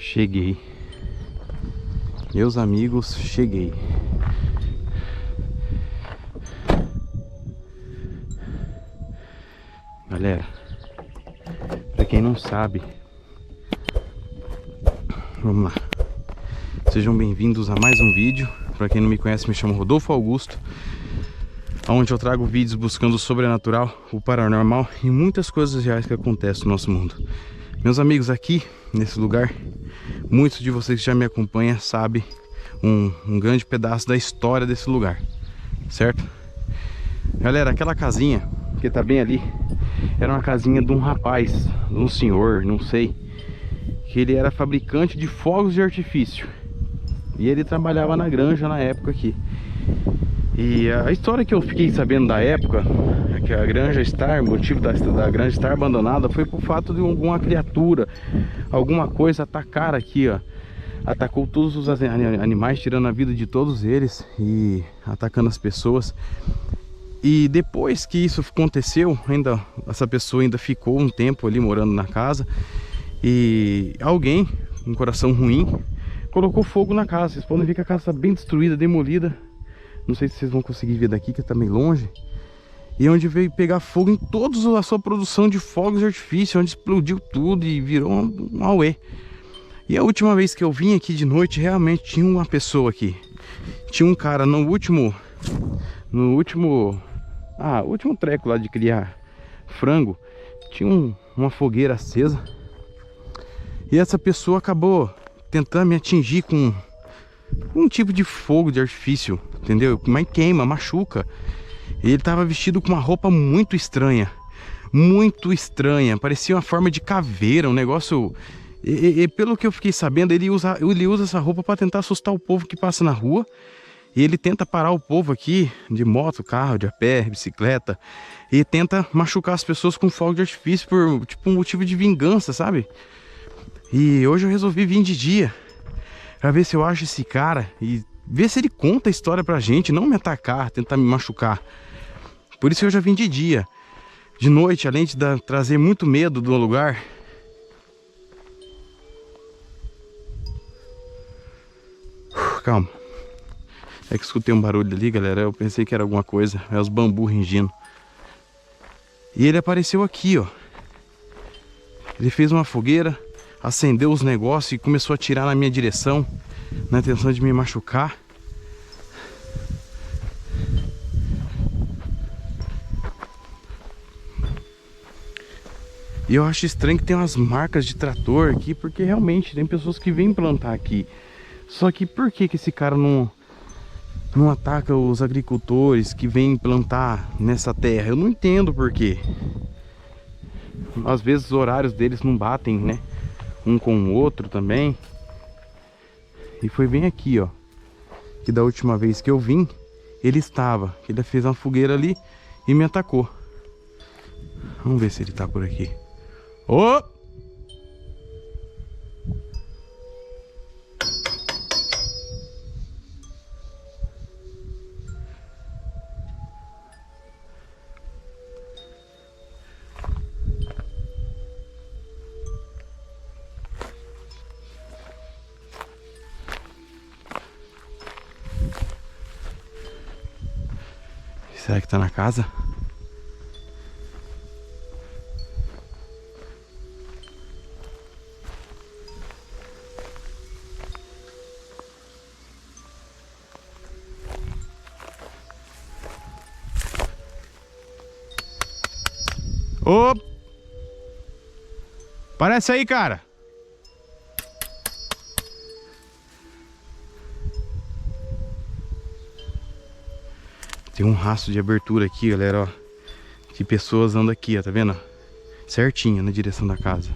Cheguei. Meus amigos, cheguei. Galera, pra quem não sabe, vamos lá. Sejam bem-vindos a mais um vídeo. Pra quem não me conhece, me chamo Rodolfo Augusto, onde eu trago vídeos buscando o sobrenatural, o paranormal e muitas coisas reais que acontecem no nosso mundo. Meus amigos, aqui nesse lugar, muitos de vocês que já me acompanham sabem um grande pedaço da história desse lugar, certo? Galera, aquela casinha que tá bem ali era uma casinha de um rapaz, de um senhor, não sei, que ele era fabricante de fogos de artifício e ele trabalhava na granja na época aqui. E a história que eu fiquei sabendo da época é que a granja estar, o motivo da granja estar abandonada foi por fato de alguma criatura, alguma coisa atacar aqui, ó. Atacou todos os animais, tirando a vida de todos eles e atacando as pessoas. E depois que isso aconteceu, ainda essa pessoa ainda ficou um tempo ali morando na casa. E alguém, um coração ruim, colocou fogo na casa. Vocês podem ver que a casa está bem destruída, demolida. Não sei se vocês vão conseguir ver daqui, que está meio longe. E onde veio pegar fogo em toda a sua produção de fogos de artifício, onde explodiu tudo e virou um auê. E a última vez que eu vim aqui de noite, realmente tinha uma pessoa aqui. Tinha um cara no último treco lá de criar frango. Tinha uma fogueira acesa. E essa pessoa acabou tentando me atingir com um tipo de fogo de artifício, entendeu? Mas queima, machuca. E ele tava vestido com uma roupa muito estranha. Muito estranha. Parecia uma forma de caveira, um negócio... E pelo que eu fiquei sabendo, ele usa essa roupa para tentar assustar o povo que passa na rua. E ele tenta parar o povo aqui, de moto, carro, de a pé, bicicleta. E tenta machucar as pessoas com fogo de artifício por, tipo, um motivo de vingança, sabe? E hoje eu resolvi vir de dia pra ver se eu acho esse cara e ver se ele conta a história pra gente, não me atacar, tentar me machucar. Por isso eu já vim de dia. De noite, além de trazer muito medo do lugar... Calma. É que escutei um barulho ali, galera. Eu pensei que era alguma coisa. É os bambu ringindo. E ele apareceu aqui, ó. Ele fez uma fogueira, acendeu os negócios e começou a atirar na minha direção, na intenção de me machucar. E eu acho estranho que tem umas marcas de trator aqui, porque realmente tem pessoas que vêm plantar aqui. Só que por que esse cara não ataca os agricultores que vêm plantar nessa terra? Eu não entendo por quê. Às vezes os horários deles não batem, né? Um com o outro também. E foi bem aqui, ó, que da última vez que eu vim, ele fez uma fogueira ali e me atacou. Vamos ver se ele tá por aqui. Ô! Será que tá na casa? Ô! Parece aí, cara. Tem um rastro de abertura aqui, galera, ó. Que pessoas andam aqui, ó, tá vendo? Certinho, na direção da casa.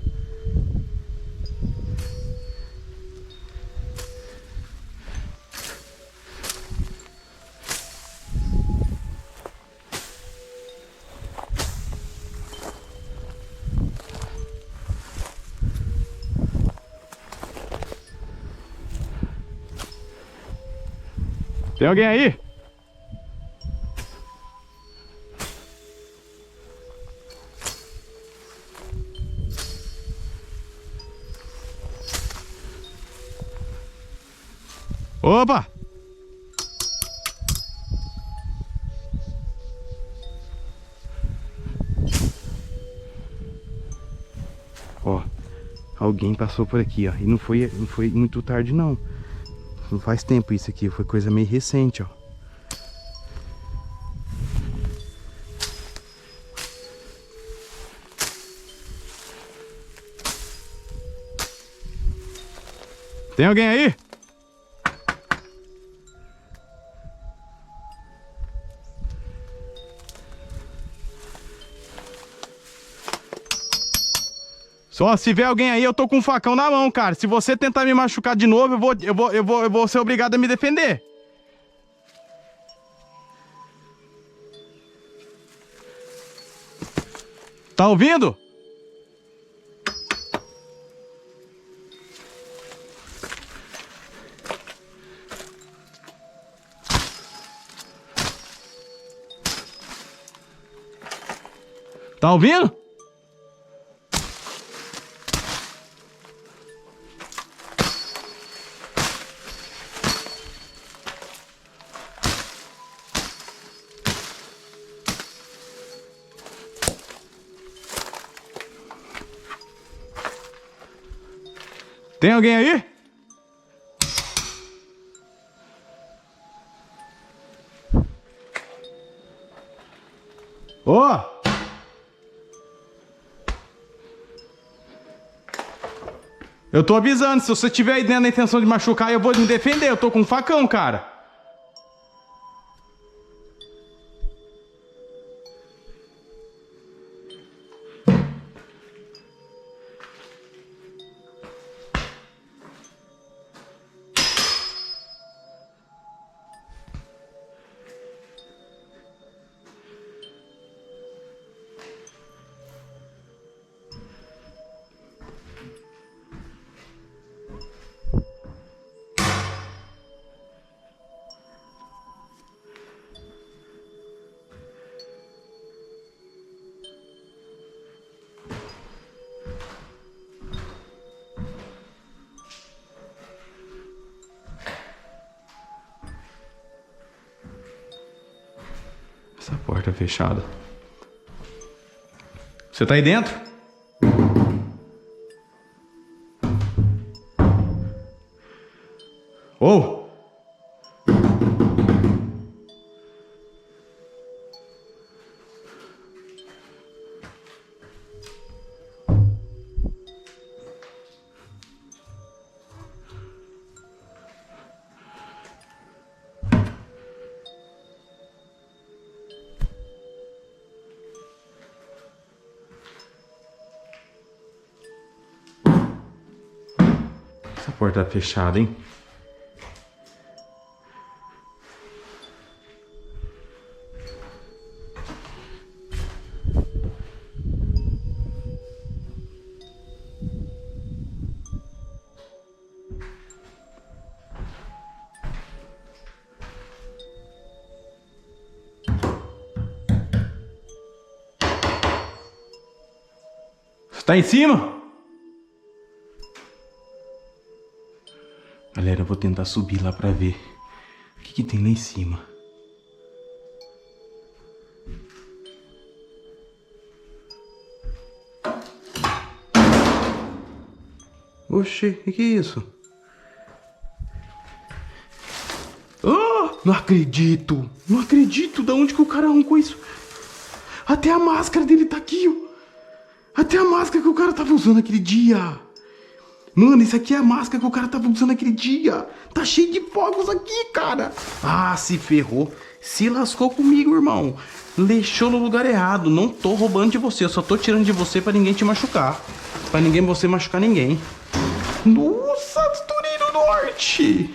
Tem alguém aí? Opa! Ó, alguém passou por aqui, ó. E não foi muito tarde, não. Não faz tempo isso aqui, foi coisa meio recente, ó. Tem alguém aí? Só se vier alguém aí, eu tô com um facão na mão, cara. Se você tentar me machucar de novo, eu vou ser obrigado a me defender. Tá ouvindo? Tá ouvindo? Tem alguém aí? Ô! Eu tô avisando, se você tiver aí dentro na intenção de machucar, eu vou me defender. Eu tô com um facão, cara. Essa porta é fechada. Você tá aí dentro? Ô! Essa porta tá fechada, hein? Você tá em cima? Galera, eu vou tentar subir lá pra ver o que tem lá em cima. Oxê, o que é isso? Oh, não acredito! Não acredito! Da onde que o cara arrancou isso? Até a máscara dele tá aqui, ó! Até a máscara que o cara tava usando aquele dia! Mano, isso aqui é a máscara que o cara tava usando aquele dia. Tá cheio de fogos aqui, cara. Ah, se ferrou. Se lascou comigo, irmão. Deixou no lugar errado. Não tô roubando de você. Eu só tô tirando de você pra ninguém te machucar. Pra você machucar ninguém. Nossa, Torino Norte.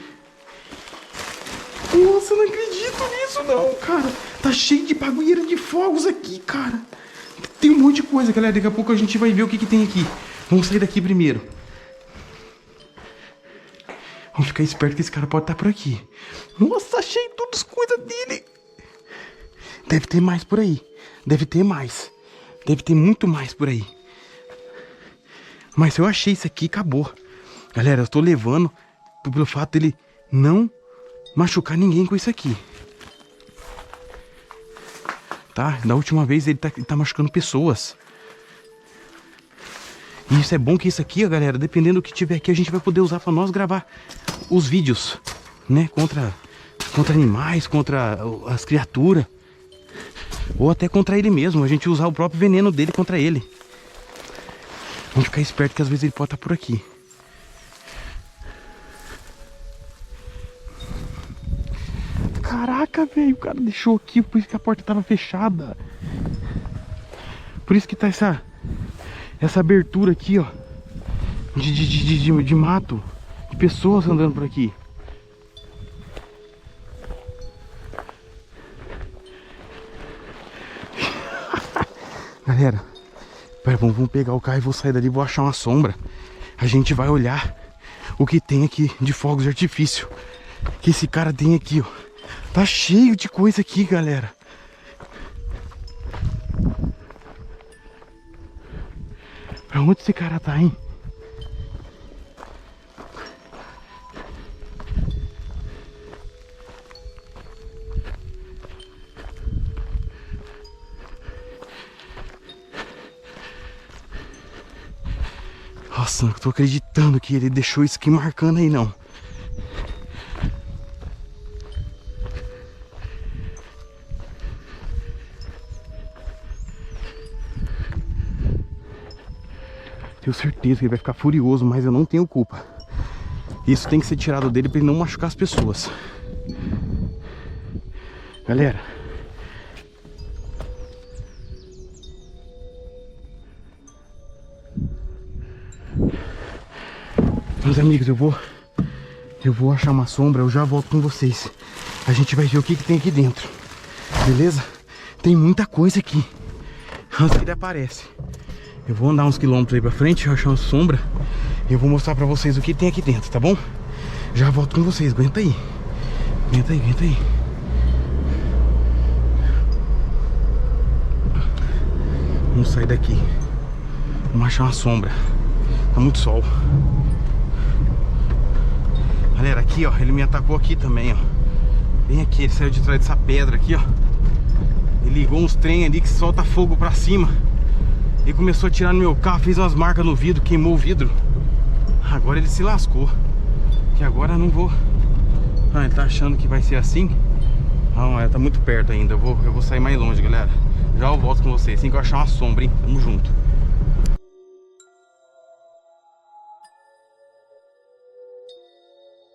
Nossa, eu não acredito nisso não, cara. Tá cheio de bagulheira de fogos aqui, cara. Tem um monte de coisa, galera. Daqui a pouco a gente vai ver o que tem aqui. Vamos sair daqui primeiro. Vamos ficar esperto que esse cara pode estar por aqui. Nossa, achei todas as coisas dele. Deve ter mais por aí. Deve ter mais. Deve ter muito mais por aí. Mas se eu achei isso aqui, acabou. Galera, eu tô levando pelo fato dele não machucar ninguém com isso aqui. Tá? Da última vez ele tá machucando pessoas. E isso é bom que isso aqui, ó, galera, dependendo do que tiver aqui, a gente vai poder usar pra nós gravar os vídeos, né? Contra animais, contra as criaturas. Ou até contra ele mesmo, a gente usar o próprio veneno dele contra ele. Vamos ficar esperto que às vezes ele pode estar por aqui. Caraca, velho, o cara deixou aqui, por isso que a porta tava fechada. Por isso que tá essa abertura aqui, ó. De mato. De pessoas andando por aqui. Galera, pera, vamos pegar o carro e vou sair dali, vou achar uma sombra. A gente vai olhar o que tem aqui de fogos de artifício que esse cara tem aqui, ó. Tá cheio de coisa aqui, galera. Pra onde esse cara tá, hein? Nossa, não tô acreditando que ele deixou isso aqui marcando aí, não. Tenho certeza que ele vai ficar furioso, mas eu não tenho culpa. Isso tem que ser tirado dele pra ele não machucar as pessoas. Galera, meus amigos, eu vou achar uma sombra, eu já volto com vocês. A gente vai ver o que tem aqui dentro. Beleza? Tem muita coisa aqui. Antes que ele aparece. Eu vou andar uns quilômetros aí pra frente, eu achar uma sombra. E eu vou mostrar pra vocês o que tem aqui dentro, tá bom? Já volto com vocês, aguenta aí. Aguenta aí, aguenta aí. Vamos sair daqui. Vamos achar uma sombra. Tá muito sol. Galera, aqui, ó, ele me atacou aqui também, ó. Bem aqui, ele saiu de trás dessa pedra aqui, ó. Ele ligou uns trem ali que solta fogo pra cima. E começou a tirar no meu carro, fez umas marcas no vidro, queimou o vidro. Agora ele se lascou. Que agora eu não vou... Ah, ele tá achando que vai ser assim. Não, tá muito perto ainda. Eu vou sair mais longe, galera. Já eu volto com vocês, assim que eu achar uma sombra, hein? Tamo junto.